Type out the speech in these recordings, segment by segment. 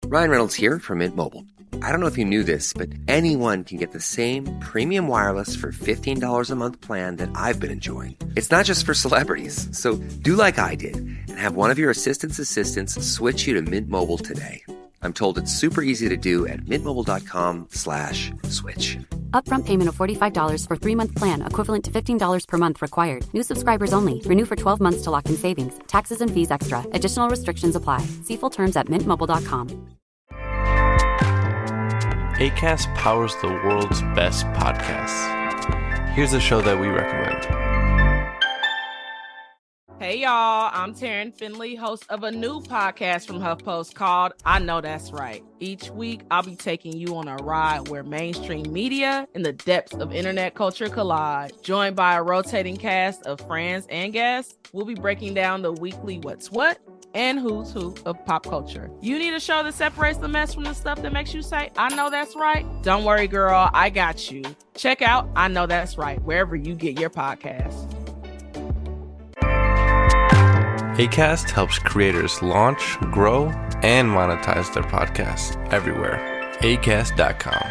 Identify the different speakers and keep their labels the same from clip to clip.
Speaker 1: Ryan Reynolds here from Mint Mobile. I don't know if you knew this, but anyone can get the same premium wireless for $15 a month plan that I've been enjoying. It's not just for celebrities. So do like I did and have one of your assistants switch you to Mint Mobile today. I'm told it's super easy to do at mintmobile.com/switch.
Speaker 2: Upfront payment of $45 for 3-month plan, equivalent to $15 per month required. New subscribers only. Renew for 12 months to lock in savings. Taxes and fees extra. Additional restrictions apply. See full terms at mintmobile.com.
Speaker 3: Acast powers the world's best podcasts. Here's a show that we recommend.
Speaker 4: Hey y'all, I'm Taryn Finley, host of a new podcast from HuffPost called I Know That's Right. Each week, I'll be taking you on a ride where mainstream media and the depths of internet culture collide. Joined by a rotating cast of friends and guests, we'll be breaking down the weekly what's what and who's who of pop culture. You need a show that separates the mess from the stuff that makes you say, I know that's right? Don't worry, girl, I got you. Check out I Know That's Right, wherever you get your podcasts.
Speaker 3: Acast helps creators launch, grow, and monetize their podcasts everywhere. Acast.com.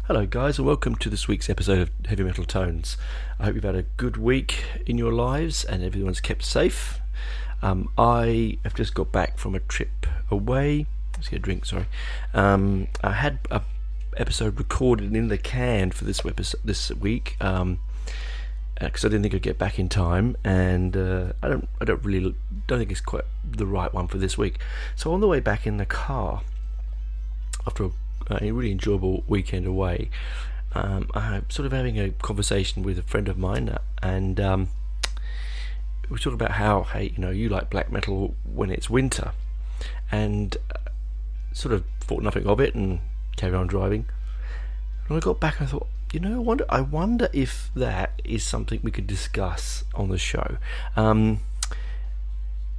Speaker 5: Hello guys and welcome to this week's episode of Heavy Metal Tones. I hope you've had a good week in your lives and everyone's kept safe. I have just got back from a trip away. Let's get a drink, sorry. I had an episode recorded in the can for this week because I didn't think I'd get back in time, and I don't think it's quite the right one for this week. So on the way back in the car after a really enjoyable weekend away, I'm sort of having a conversation with a friend of mine, and we talked about how, hey, you know, you like black metal when it's winter, and sort of thought nothing of it and carried on driving. And I got back and I thought, you know, I wonder if that is something we could discuss on the show.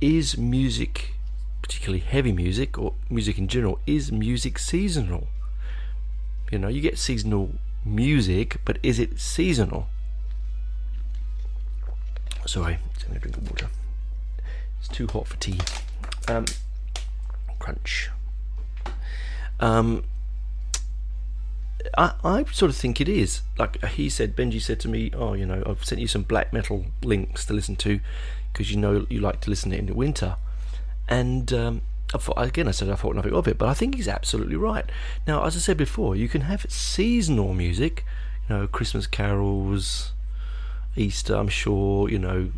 Speaker 5: Is music, particularly heavy music or music in general, is music seasonal? You know, you get seasonal music, but is it seasonal? Sorry, I'm going to drink of water. It's too hot for tea. Crunch. I sort of think it is. Like Benji said to me, oh, you know, I've sent you some black metal links to listen to because you know you like to listen to it in the winter. And I thought nothing of it, but I think he's absolutely right. Now, as I said before, you can have seasonal music, you know, Christmas carols, Easter, I'm sure, you know,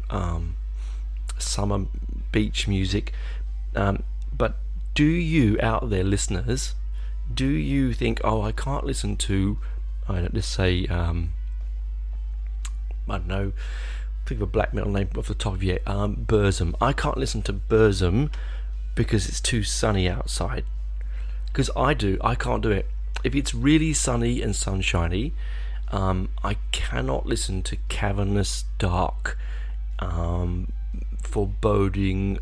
Speaker 5: summer beach music. But do you, out there, listeners, do you think, oh, I can't listen to, let's say, I don't know, think of a black metal name off the top of your head, Burzum. I can't listen to Burzum because it's too sunny outside. Because I can't do it. If it's really sunny and sunshiny, I cannot listen to cavernous, dark, foreboding,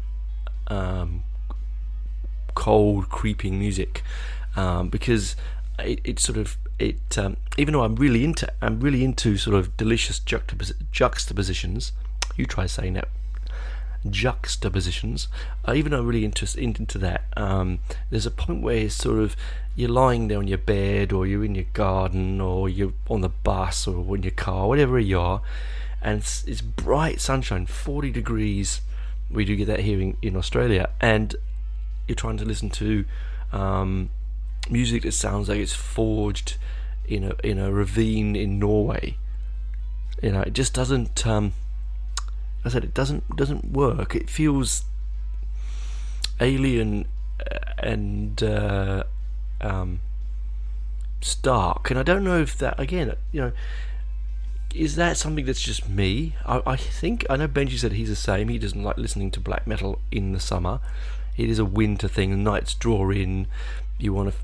Speaker 5: cold, creeping music, because even though I'm really into sort of delicious juxtapositions. You try saying that. Juxtapositions, even though I'm really into that, there's a point where it's sort of you're lying there on your bed, or you're in your garden, or you're on the bus, or in your car, whatever you are, and it's bright sunshine, 40 degrees. We do get that here in Australia, and you're trying to listen to music that sounds like it's forged in a ravine in Norway. You know, it just doesn't. I said it doesn't work. It feels alien and stark, and I don't know if that, again, you know, is that something that's just me? I think I know Benji said he's the same. He doesn't like listening to black metal in the summer. it is a winter thing. The nights draw in. You want to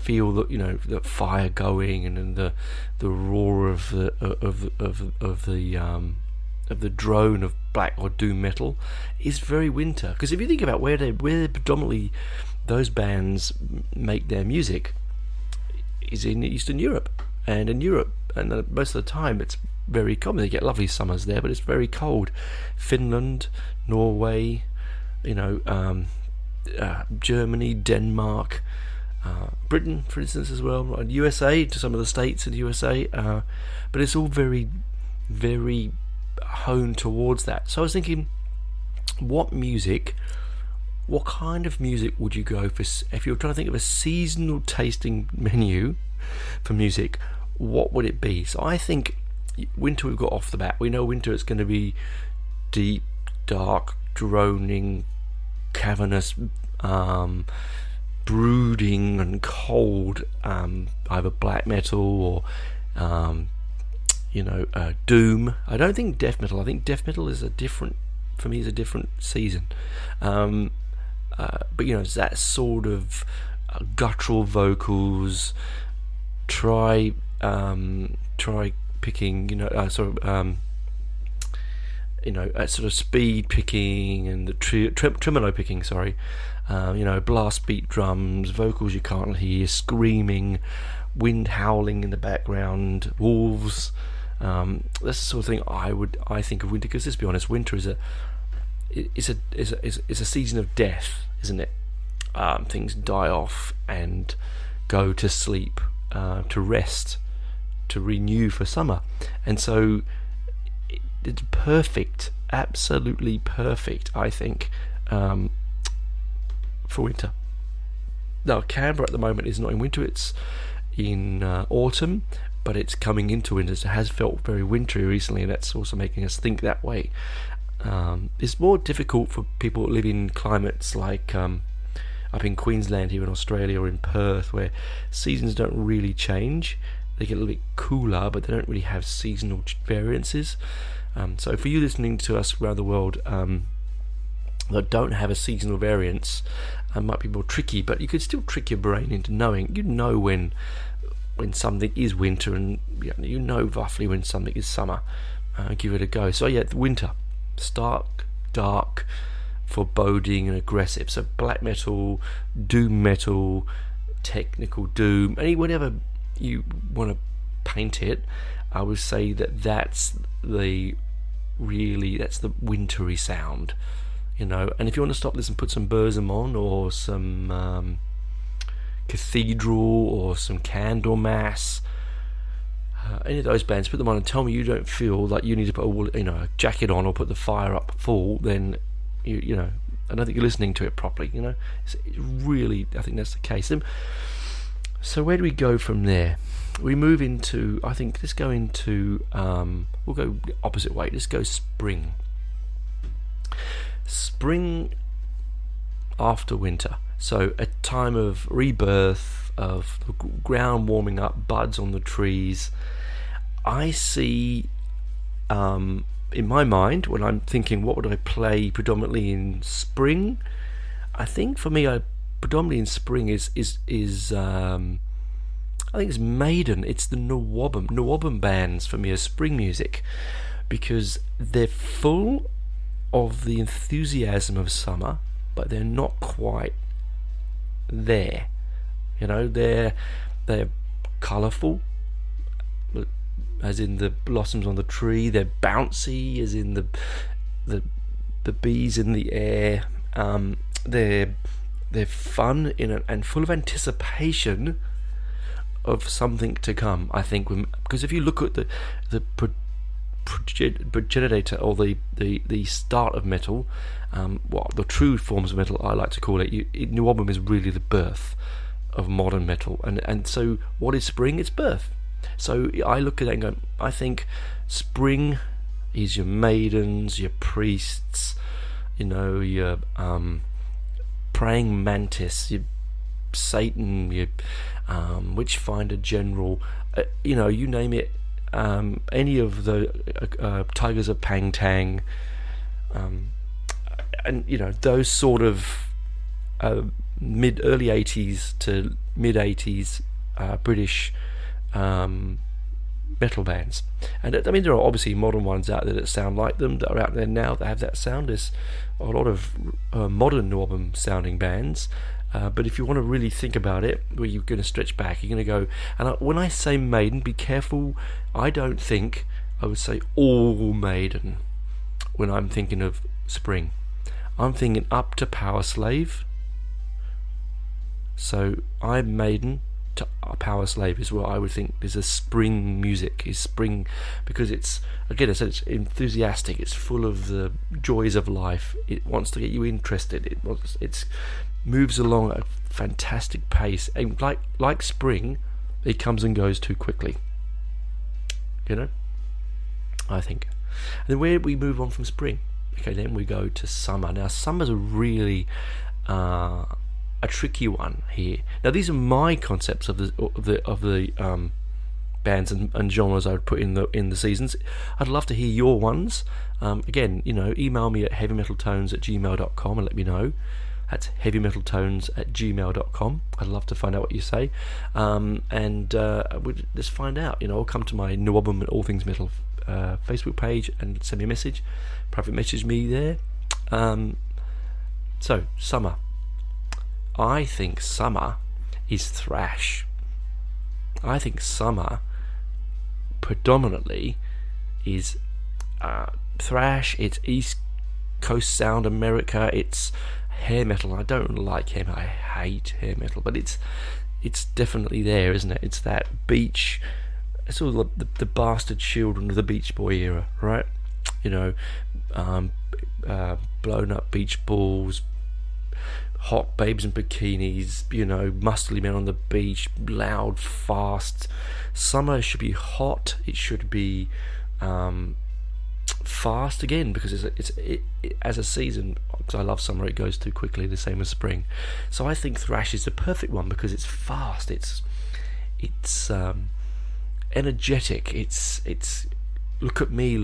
Speaker 5: feel the fire going, and then the roar of the drone of black or doom metal is very winter. Because if you think about where predominantly those bands make their music, is in Eastern Europe, and in Europe, and most of the time it's very common. They get lovely summers there, but it's very cold. Finland, Norway, Germany, Denmark, Britain, for instance, as well, and USA, to some of the states in the USA, but it's all very, very honed towards that. So I was thinking, what kind of music would you go for if you were trying to think of a seasonal tasting menu for music? What would it be? So I think winter, we've got off the bat. We know winter is going to be deep, dark, droning, cavernous, brooding and cold, either black metal or doom. I don't think death metal. I think death metal is a different season. But it's that sort of guttural vocals. Try picking, sort of speed picking and the tremolo picking. Sorry. Blast beat drums, vocals you can't hear, screaming, wind howling in the background, wolves. That's the sort of thing I think of winter. Because let's be honest, winter is a season of death, isn't it? Things die off and go to sleep, to rest, to renew for summer, and so it's perfect, absolutely perfect, I think, for winter. Now, Canberra at the moment is not in winter; it's in autumn, but it's coming into winter. So it has felt very wintry recently, and that's also making us think that way. It's more difficult for people that live in climates like up in Queensland here in Australia, or in Perth, where seasons don't really change. They get a little bit cooler, but they don't really have seasonal variances. So for you listening to us around the world that don't have a seasonal variance, might be more tricky, but you could still trick your brain into knowing. You know when something is winter, and you know roughly when something is summer. Give it a go. So yeah, winter, stark, dark, foreboding and aggressive. So black metal, doom metal, technical doom, whatever you want to paint it, I would say that's the wintry sound, And if you want to stop this and put some Burzum on, or some Cathedral, or some Candlemass, any of those bands, put them on and tell me you don't feel like you need to put a jacket on or put the fire up full, then I don't think you're listening to it properly. It's really, I think that's the case. So where do we go from there? We move into, I think, let's go into, we'll go opposite way. Let's go spring. Spring after winter. So a time of rebirth, of the ground warming up, buds on the trees. I see, in my mind, when I'm thinking what would I play predominantly in spring, I think for me, predominantly in spring is I think it's Maiden. It's the Nawabum bands for me as spring music, because they're full of the enthusiasm of summer, but they're not quite there. They're colourful, as in the blossoms on the tree. They're bouncy, as in the bees in the air. They're fun and full of anticipation of something to come. I think because if you look at the progenitor, or the start of metal, the true forms of metal, I like to call it, New Album is really the birth of modern metal, and so what is spring? It's birth. So I look at that and go, I think spring is your maidens, your priests, your praying mantis, your Satan, your Witchfinder General, you name it, any of the Tigers of Pang Tang, and those sort of early 80s to mid 80s British metal bands. And I mean, there are obviously modern ones out there that sound like them, that are out there now that have that sound. There's a lot of modern new album sounding bands. But if you want to really think about it, where you're going to stretch back, you're going to go, and when I say Maiden, be careful, I don't think I would say all Maiden when I'm thinking of spring. I'm thinking up to Power Slave. So I'm Maiden to Power Slave is what I would think is a spring music, is spring, because it's, again, it's enthusiastic, it's full of the joys of life, it wants to get you interested, it's moves along at a fantastic pace, and like spring, it comes and goes too quickly, I think. And then where we move on from spring, okay, then we go to summer. Now summer's a really a tricky one here. Now these are my concepts of the bands and genres I would put in the seasons. I'd love to hear your ones. Again, email me at heavymetaltones@gmail.com and let me know. That's heavymetaltones@gmail.com. I'd love to find out what you say, and we'd just find out. Or come to my New Album and All Things Metal Facebook page and send me a message, private message me there. So summer. I think summer is thrash. I think summer predominantly is thrash. It's East Coast Sound America. It's hair metal. I don't like hair metal. I hate hair metal, but it's definitely there, isn't it? It's that beach. It's all the bastard children of the Beach Boy era, right? Blown up beach balls, hot babes in bikinis, muscly men on the beach, loud, fast. Summer should be hot. It should be fast again, because it's as a season, because I love summer, it goes too quickly, the same as spring. So I think thrash is the perfect one because it's fast. It's energetic. It's look at me.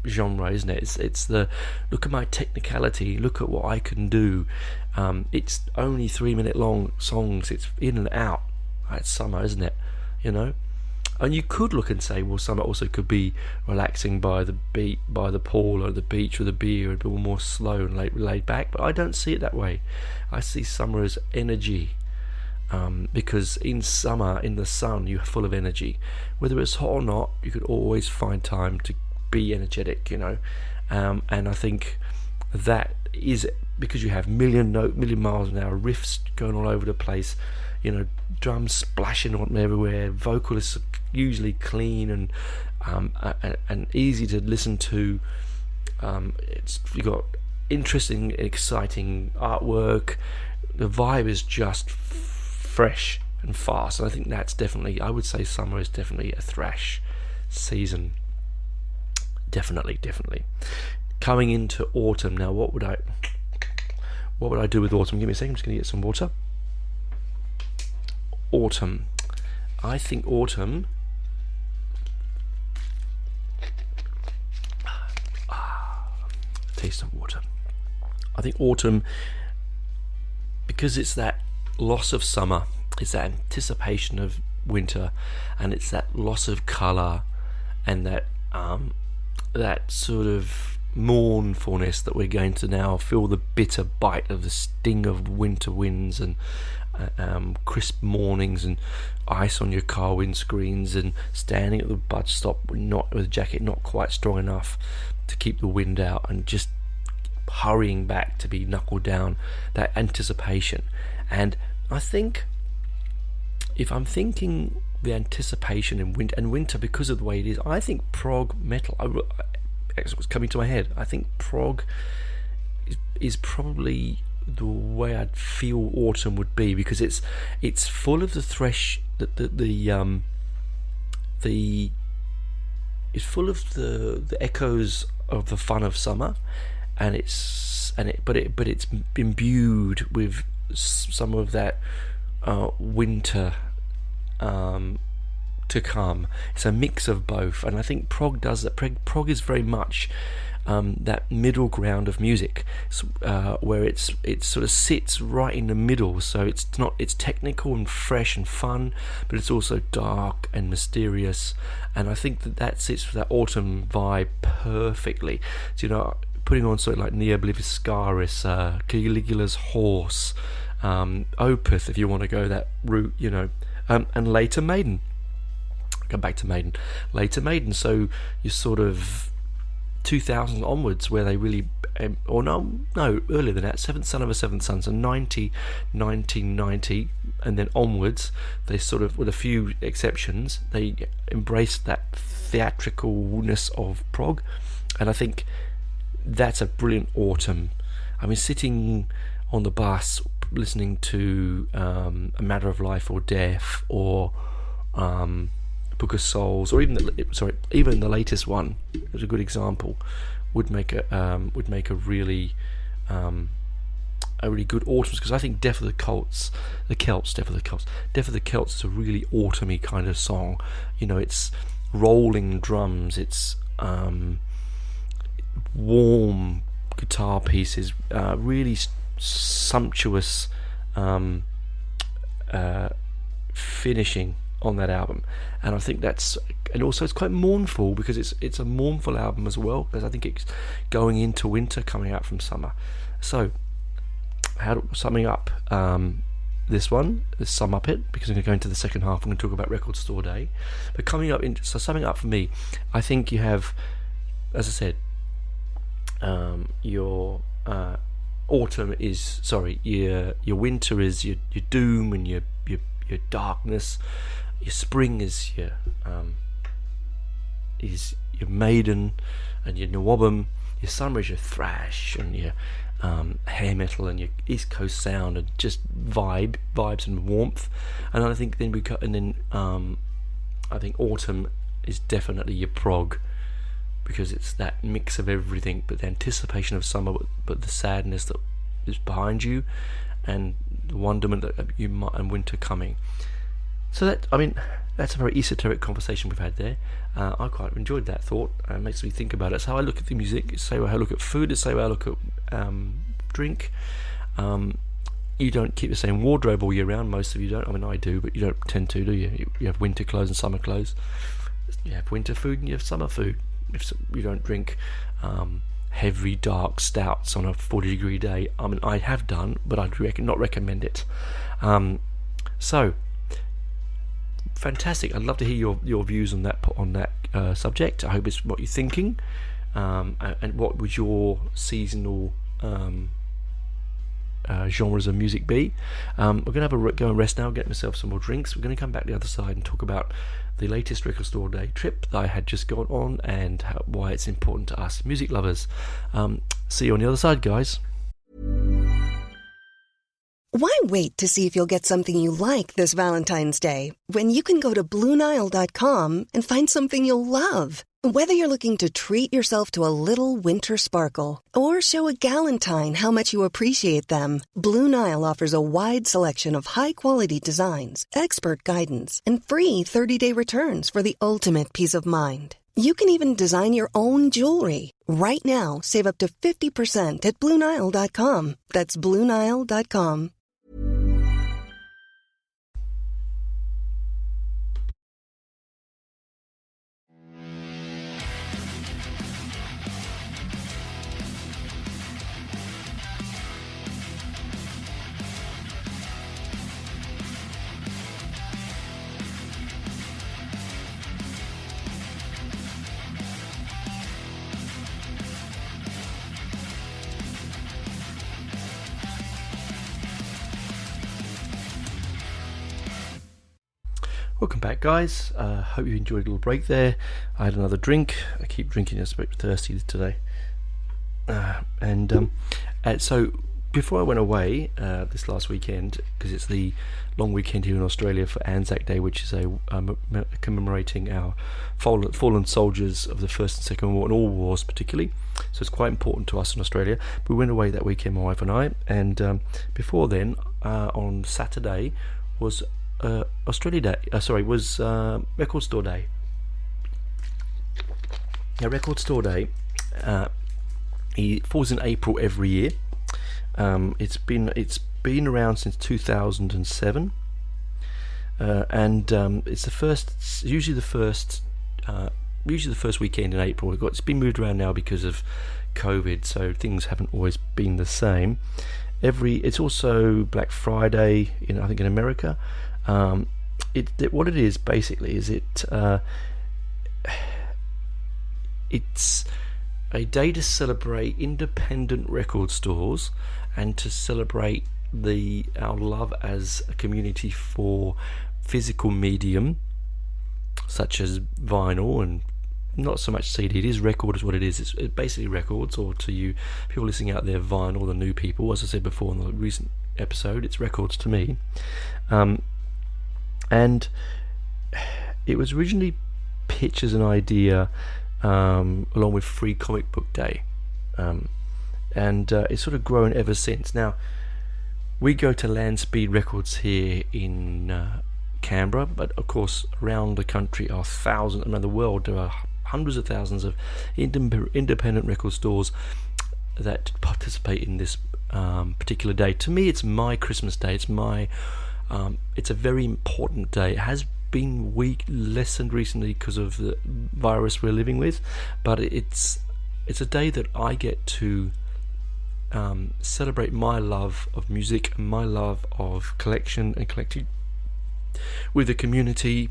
Speaker 5: Genre, isn't it? It's the look at my technicality, look at what I can do. It's only 3-minute long songs, it's in and out. It's summer, isn't it? And you could look and say, well, summer also could be relaxing by the pool or the beach with a beer, a bit more slow and laid back, but I don't see it that way. I see summer as energy, because in summer, in the sun, you're full of energy. Whether it's hot or not, you could always find time to be energetic, and I think that is because you have million miles an hour riffs going all over the place, drums splashing on everywhere, vocalists are usually clean and easy to listen to. You got interesting, exciting artwork. The vibe is just fresh and fast, and I think that's definitely, I would say summer is definitely a thrash season. Definitely. Coming into autumn now, what would I do with autumn? Give me a second, I'm just going to get some water. Autumn. I think autumn. Taste of water. I think autumn, because it's that loss of summer, it's that anticipation of winter, and it's that loss of colour, and that sort of mournfulness that we're going to now feel the bitter bite of the sting of winter winds and crisp mornings and ice on your car windscreens and standing at the bus stop with a jacket not quite strong enough to keep the wind out and just hurrying back to be knuckled down, that anticipation. And I think if I'm thinking the anticipation in winter because of the way it is, I think prog metal, it's what's coming to my head, I think prog is probably the way I'd feel autumn would be, because it's full of the thresh, it's full of the echoes of the fun of summer, but it's imbued with some of that winter to come. It's a mix of both, and I think prog does that. Prog is very much that middle ground of music, where it sort of sits right in the middle. So it's technical and fresh and fun, but it's also dark and mysterious. And I think that sits with that autumn vibe perfectly. So, putting on something like Nia Bliviscaris, Caligula's Horse, Opeth, if you want to go that route, and Later Maiden. Come back to Maiden. Later Maiden, so you're sort of 2000 onwards, where they really, earlier than that, Seventh Son of a Seventh Son, so 1990, and then onwards, they sort of, with a few exceptions, they embraced that theatricalness of prog, and I think that's a brilliant autumn. I mean, sitting on the bus listening to A Matter of Life or Death, or Book of Souls, or even the latest one, as a good example, would make a really good autumn, because I think Death of the Celts is a really autumny kind of song. It's rolling drums, it's warm guitar pieces, really sumptuous finishing on that album, and I think and also it's quite mournful, because it's a mournful album as well, because I think it's going into winter, coming out from summer. So, summing up this one, let's sum up it, because I'm going to go into the second half. I'm going to talk about Record Store Day, but summing up for me, I think you have, as I said, your autumn is your winter is your doom and your darkness. Your spring is your Maiden and your Nawabum. Your summer is your thrash and your hair metal and your East Coast sound and just vibes and warmth. And I think I think autumn is definitely your prog, because it's that mix of everything, but the anticipation of summer, but the sadness that is behind you, and the wonderment that and winter coming. So that's a very esoteric conversation we've had there. I quite enjoyed that thought. It makes me think about it. It's how I look at the music. It's how I look at food. It's how I look at drink. You don't keep the same wardrobe all year round. Most of you don't. I mean, I do, but you don't tend to, do you? You have winter clothes and summer clothes. You have winter food and you have summer food. If you don't drink heavy dark stouts on a 40-degree day, I mean, I have done, but I'd not recommend it. So fantastic. I'd love to hear your views on that subject. I hope it's what you're thinking, and what would your seasonal genres of music be. We're going to have a go and rest now, get myself some more drinks. We're going to come back the other side and talk about the latest Record Store Day trip that I had just gone on, and why it's important to us music lovers. See you on the other side, guys.
Speaker 6: Why wait to see if you'll get something you like this Valentine's Day, when you can go to BlueNile.com and find something you'll love? Whether you're looking to treat yourself to a little winter sparkle or show a galentine how much you appreciate them, Blue Nile offers a wide selection of high-quality designs, expert guidance, and free 30-day returns for the ultimate peace of mind. You can even design your own jewelry. Right now, save up to 50% at BlueNile.com. That's BlueNile.com.
Speaker 5: Welcome back, guys. Hope you enjoyed a little break there. I had another drink. I keep drinking. I'm a bit thirsty today. So before I went away this last weekend, because it's the long weekend here in Australia for Anzac Day, which is commemorating our fallen soldiers of the First and Second World War, and all wars particularly. So it's quite important to us in Australia. We went away that weekend, my wife and I, and before then, on Saturday was Australia Day. Was Record Store Day. Now, Record Store Day It falls in April every year. It's been around since 2007, and it's usually the first weekend in April. It's been moved around now because of COVID, so things haven't always been the same. It's also Black Friday I think in America. What it is basically is it's a day to celebrate independent record stores and to celebrate our love as a community for physical medium such as vinyl, and not so much CD. It is record is what it is. It's basically records, or to you people listening out there, vinyl, the new people, as I said before in the recent episode, it's records to me. And it was originally pitched as an idea along with Free Comic Book Day, and it's sort of grown ever since. Now, we go to Land Speed Records here in Canberra, but of course around the country are thousands, around the world there are hundreds of thousands of independent record stores that participate in this particular day. To me, it's my Christmas day. It's a very important day. It has been lessened recently because of the virus we're living with, but it's a day that I get to celebrate my love of music, my love of collection and collecting with the community.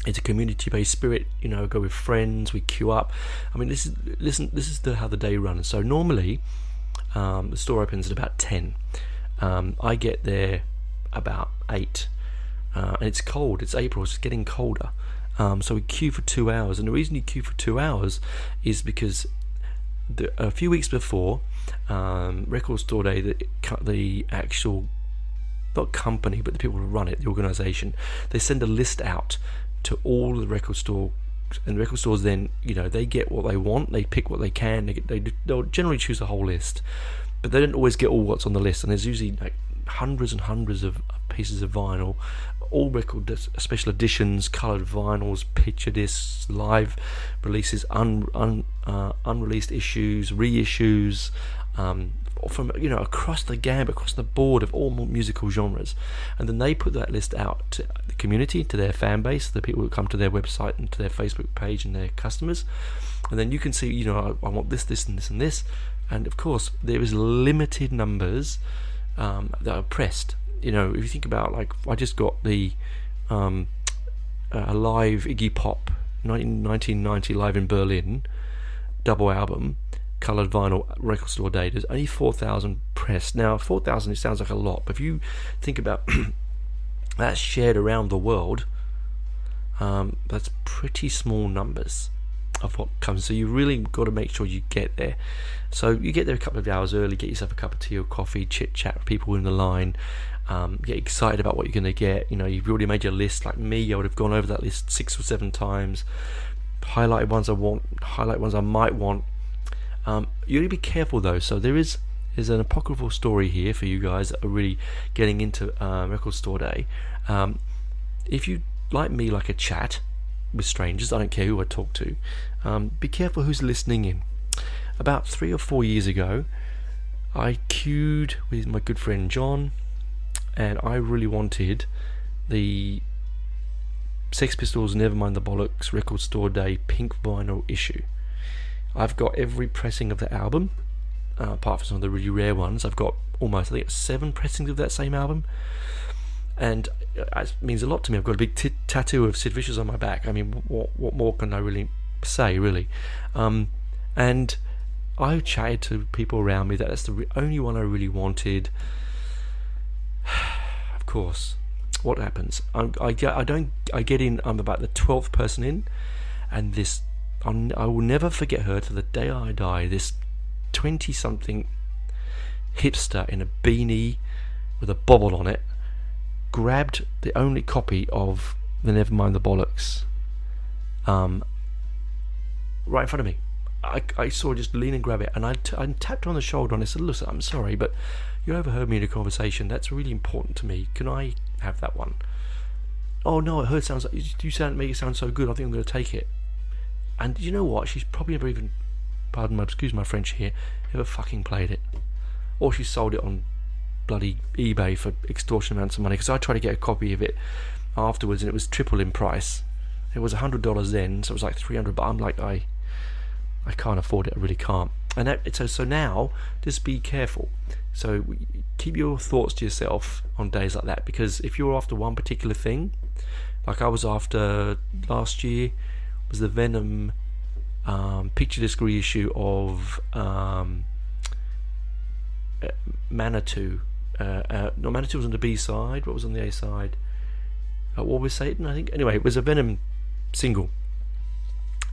Speaker 5: It's a community-based spirit. Go with friends, we queue up. I mean, this is how the day runs. So normally the store opens at about 10. I get there about 8, and it's cold. It's April, it's getting colder, so we queue for 2 hours. And the reason you queue for 2 hours is because a few weeks before Record Store Day, the actual, not company, but the people who run it, the organisation, they send a list out to all the record store, and the record stores then, they get what they want, they pick what they can, they'll generally choose the whole list, but they don't always get all what's on the list, and there's usually like hundreds and hundreds of pieces of vinyl, all record special editions, coloured vinyls, picture discs, live releases, unreleased issues, reissues, from across the gambit, across the board of all musical genres. And then they put that list out to the community, to their fan base, the people who come to their website and to their Facebook page and their customers. And then you can see, I want this, and this, and this. And of course, there is limited numbers that are pressed. If you think about, like, I just got the live Iggy Pop 1990 live in Berlin double album, coloured vinyl, Record Store Day. There's only 4,000 pressed. Now 4,000, it sounds like a lot, but if you think about that's shared around the world, that's pretty small numbers of what comes. So you really got to make sure you get there. So you get there a couple of hours early, get yourself a cup of tea or coffee, chit chat with people in the line, get excited about what you're going to get. You've already made your list. Like me, I would have gone over that list 6 or 7 times, highlighted ones I want, highlight ones I might want. You need to be careful though. So there's an apocryphal story here for you guys that are really getting into Record Store Day. If you, like me, like a chat with strangers, I don't care who I talk to, be careful who's listening in. About 3 or 4 years ago, I queued with my good friend John, and I really wanted the Sex Pistols' Nevermind the Bollocks Record Store Day pink vinyl issue. I've got every pressing of the album, apart from some of the really rare ones. I've got almost, I think, 7 pressings of that same album, and it means a lot to me. I've got a big tattoo of Sid Vicious on my back. I mean, what more can I really say, really? And I chatted to people around me that that's the only one I really wanted. Of course, what happens? I get in. I'm about the 12th person in, and this. I will never forget her to the day I die. This 20-something hipster in a beanie with a bobble on it grabbed the only copy of the Nevermind the Bollocks right in front of me. I saw her just lean and grab it, and I tapped her on the shoulder and I said, "Listen, I'm sorry, but you overheard me in a conversation. That's really important to me. Can I have that one?" "Oh no, it sounds like you make it sound so good. I think I'm going to take it." And you know what? She's probably never even excuse my French here, ever fucking played it. Or she sold it on bloody eBay for extortionate amounts of money, because I tried to get a copy of it afterwards and it was triple in price. It was $100 then, so it was like $300, but I'm like, I can't afford it, I really can't. And so now, just be careful. So keep your thoughts to yourself on days like that, because if you're after one particular thing, like I was after last year, was the Venom picture disc reissue of Manitou. No, Manitou was on the B side. What was on the A side? What was Satan, I think? Anyway, it was a Venom single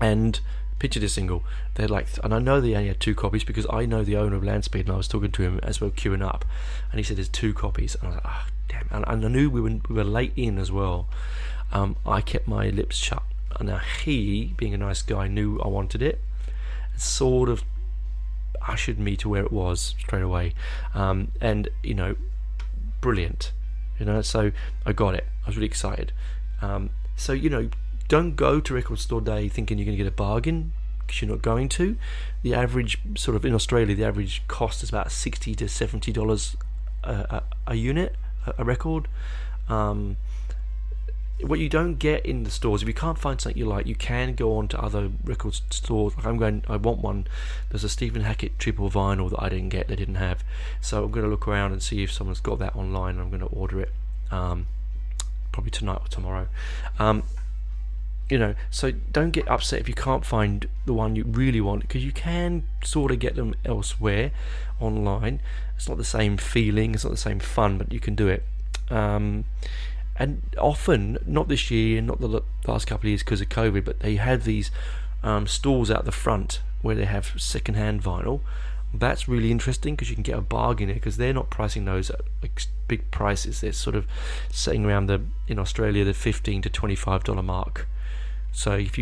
Speaker 5: and picture disc single. They're like, and I know they only had 2 copies because I know the owner of Landspeed, and I was talking to him as we were queuing up, and he said there's 2 copies, and I was like, oh damn, and I knew we were late in as well. I kept my lips shut. Now he, being a nice guy, knew I wanted it, and sort of ushered me to where it was straight away, and you know, brilliant, you know. So I got it. I was really excited. So you know, don't go to Record Store Day thinking you're going to get a bargain, because you're not going to. The average, sort of in Australia, the average cost is about $60 to $70 a unit, a record. What you don't get in the stores, if you can't find something you like, you can go on to other record stores. Like I want one. There's a Stephen Hackett triple vinyl that I didn't get, they didn't have. So I'm going to look around and see if someone's got that online. I'm going to order it probably tonight or tomorrow. You know, so don't get upset if you can't find the one you really want, because you can sort of get them elsewhere online. It's not the same feeling, it's not the same fun, but you can do it. And often, not this year, not the last couple of years because of COVID, but they have these stalls out the front where they have second-hand vinyl. That's really interesting because you can get a bargain here, because they're not pricing those at like big prices. They're sort of sitting around in Australia, the $15 to $25 mark. So if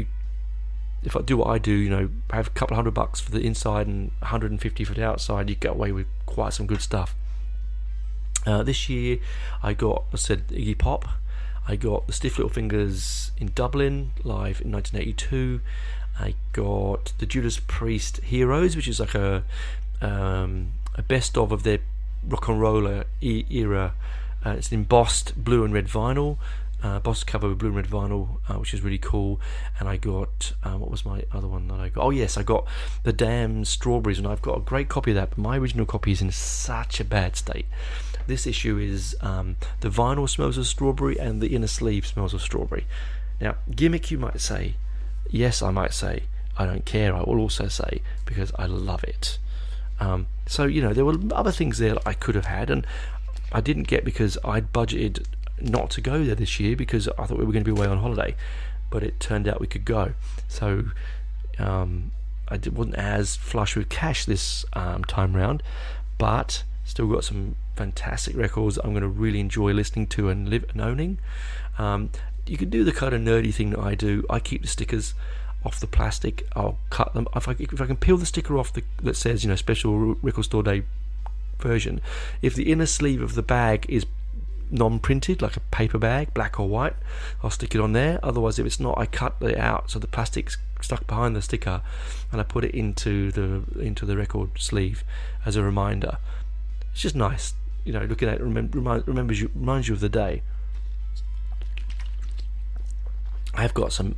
Speaker 5: I do what I do, you know, have a couple $100 for the inside and $150 for the outside, you get away with quite some good stuff. This year I got, I said, Iggy Pop. I got the Stiff Little Fingers in Dublin live in 1982. I got the Judas Priest Heroes, which is like a best of their rock and roller era. It's embossed blue and red vinyl, boss cover with blue and red vinyl, which is really cool. And I got what was my other one that I got? Oh yes, I got the Damn Strawberries, and I've got a great copy of that, but my original copy is in such a bad state. This issue is the vinyl smells of strawberry and the inner sleeve smells of strawberry. Now, gimmick, you might say. Yes, I might say. I don't care. I will also say, because I love it. So, you know, there were other things there that I could have had, and I didn't get because I'd budgeted not to go there this year because I thought we were going to be away on holiday, but it turned out we could go. So I wasn't as flush with cash this time round, but still got some fantastic records I'm going to really enjoy listening to and owning. You can do the kind of nerdy thing that I do. I keep the stickers off the plastic. I'll cut them. If I can peel the sticker off that says, you know, special Record Store Day version, if the inner sleeve of the bag is non-printed, like a paper bag, black or white, I'll stick it on there. Otherwise, if it's not, I cut it out so the plastic's stuck behind the sticker, and I put it into the record sleeve as a reminder. It's just nice, you know, looking at it reminds you of the day. I've got some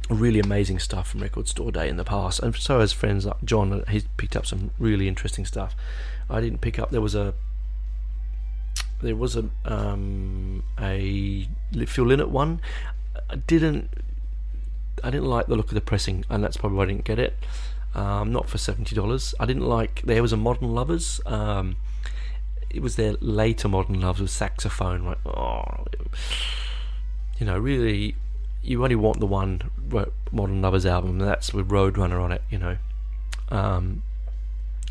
Speaker 5: really amazing stuff from Record Store Day in the past, and so has friends like John. He's picked up some really interesting stuff. I didn't pick up. There was a Phil Lynott one. I didn't like the look of the pressing, and that's probably why I didn't get it. Not for $70. I didn't like. There was a Modern Lovers. It was their later Modern Lovers with saxophone. Like, oh, you know, really, you only want the one Modern Lovers album, and that's with Roadrunner on it. You know.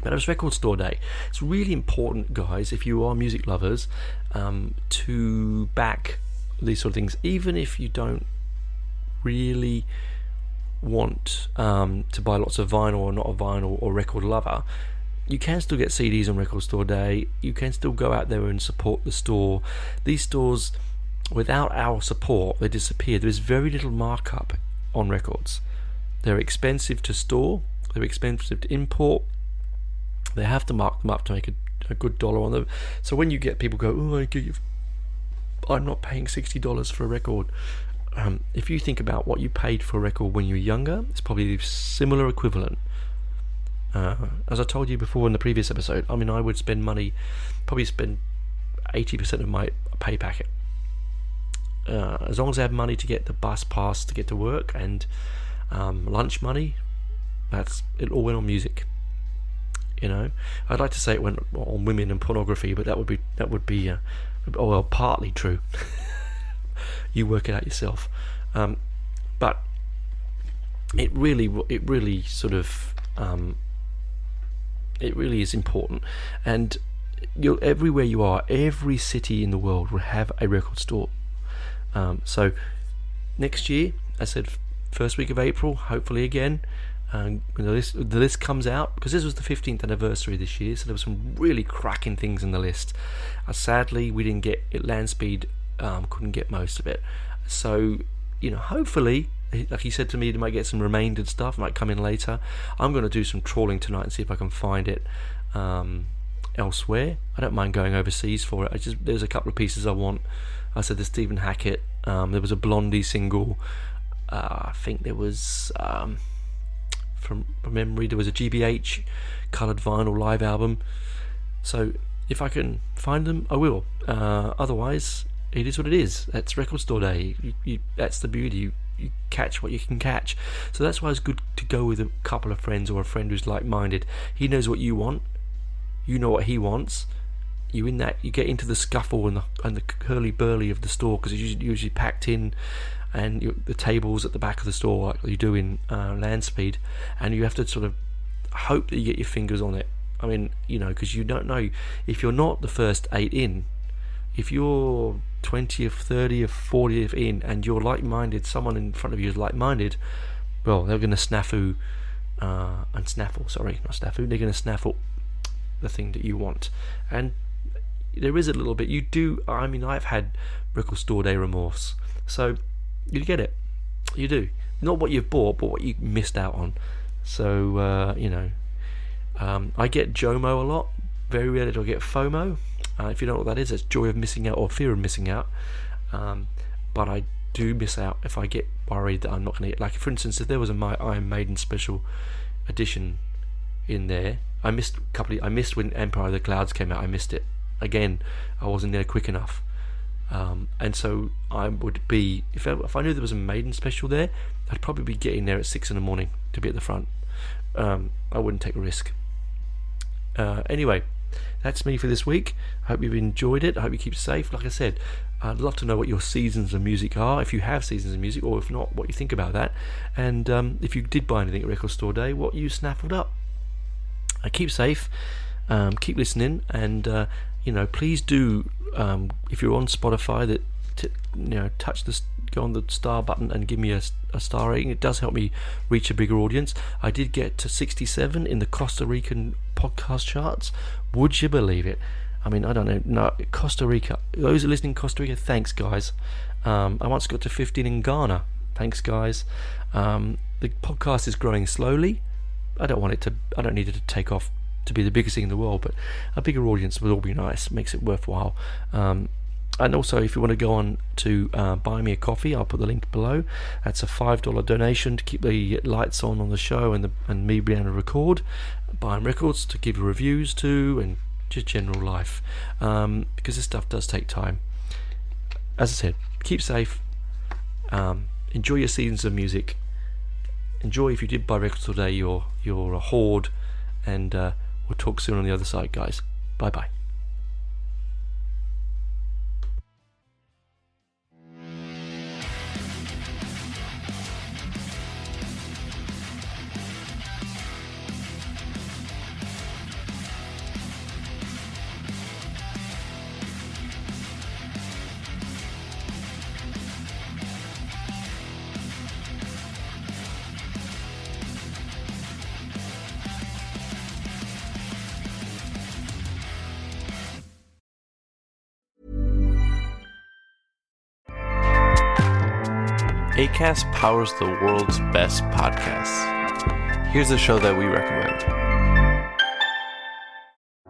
Speaker 5: But it was Record Store Day. It's really important, guys, if you are music lovers, to back these sort of things, even if you don't really want to buy lots of vinyl or not a vinyl or record lover. You can still get CDs on Record Store Day. You can still go out there and support the store. These stores, without our support, they disappear. There is very little markup on records. They're expensive to store, They're expensive to import. They have to mark them up to make a good dollar on them. So when you get people go, I'm not paying $60 for a record. If you think about what you paid for a record when you were younger, it's probably the similar equivalent. As I told you before in the previous episode, I mean, I would probably spend 80% of my pay packet. As long as I have money to get the bus pass to get to work and lunch money, it all went on music. I'd like to say it went on women and pornography, but that would be partly true. You work it out yourself. But it really sort of it really is important. And everywhere you are, every city in the world will have a record store. So next year, I said first week of April, hopefully again. The list comes out, because this was the 15th anniversary this year, so there were some really cracking things in the list. Sadly, we didn't get it. Landspeed couldn't get most of it. So, hopefully, like he said to me, they might get some remaindered stuff, might come in later. I'm going to do some trawling tonight and see if I can find it elsewhere. I don't mind going overseas for it. There's a couple of pieces I want. I said the Stephen Hackett. There was a Blondie single. I think there was... from memory, there was a GBH coloured vinyl live album. So if I can find them, I will. Otherwise, it is what it is. That's record store day. That's the beauty. You catch what you can catch. So that's why it's good to go with a couple of friends, or a friend who's like-minded. He knows what you want. You know what he wants. You get into the scuffle and the hurly-burly of the store, because it's usually packed in, and the tables at the back of the store, like you do in Landspeed, and you have to sort of hope that you get your fingers on it. I mean, because you don't know if you're not the first 8 in. If you're 20th, 30th, 40th in, and you're like-minded, someone in front of you is like-minded, well, they're going to snaffle. They're going to snaffle the thing that you want. And there is a little bit. I've had record store day remorse. So you get it. You do. Not what you've bought, but what you missed out on. So, I get JOMO a lot. Very rarely do I get FOMO. If you don't know what that is, it's joy of missing out, or fear of missing out. But I do miss out if I get worried that I'm not going to get... Like, for instance, if there was a Iron Maiden special edition in there, I missed when Empire of the Clouds came out. I missed it. Again, I wasn't there quick enough. And so I would be, if I knew there was a Maiden special there, I'd probably be getting there at 6 a.m. to be at the front. I wouldn't take a risk. Anyway, that's me for this week. I hope you've enjoyed it. I hope you keep safe. Like I said, I'd love to know what your seasons of music are, if you have seasons of music, or if not, what you think about that. And if you did buy anything at Record Store Day, what you snaffled up. Keep safe, keep listening, and please do, if you're on Spotify, go on the star button and give me a star rating. It does help me reach a bigger audience. I did get to 67 in the Costa Rican podcast charts. Would you believe it? I mean, I don't know. No, Costa Rica. Those who are listening in Costa Rica, thanks, guys. I once got to 15 in Ghana. Thanks, guys. The podcast is growing slowly. I don't need it to take off to be the biggest thing in the world, but a bigger audience would all be nice. Makes it worthwhile. And also, if you want to go on to buy me a coffee, I'll put the link below. That's a $5 donation to keep the lights on the show and me being able to record, buying records to give reviews to, and just general life, because this stuff does take time. As I said, keep safe, enjoy your seasons of music, enjoy, if you did buy records today, you're a hoard, and we'll talk soon on the other side, guys. Bye bye.
Speaker 3: Acast powers the world's best podcasts. Here's a show that we recommend.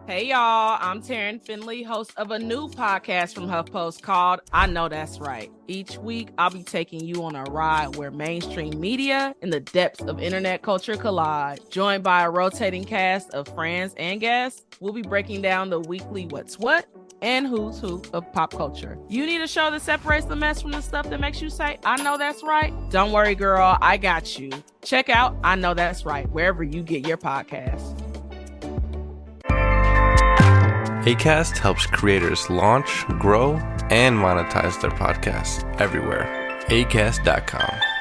Speaker 4: Hey y'all, I'm Taryn Finley, host of a new podcast from HuffPost called I Know That's Right. Each week, I'll be taking you on a ride where mainstream media and the depths of internet culture collide. Joined by a rotating cast of friends and guests, we'll be breaking down the weekly what's what and who's who of pop culture. You need a show that separates the mess from the stuff that makes you say, I know that's right? Don't worry, girl, I got you. Check out I Know That's Right, wherever you get your podcasts.
Speaker 3: Acast helps creators launch, grow, and monetize their podcasts everywhere. Acast.com.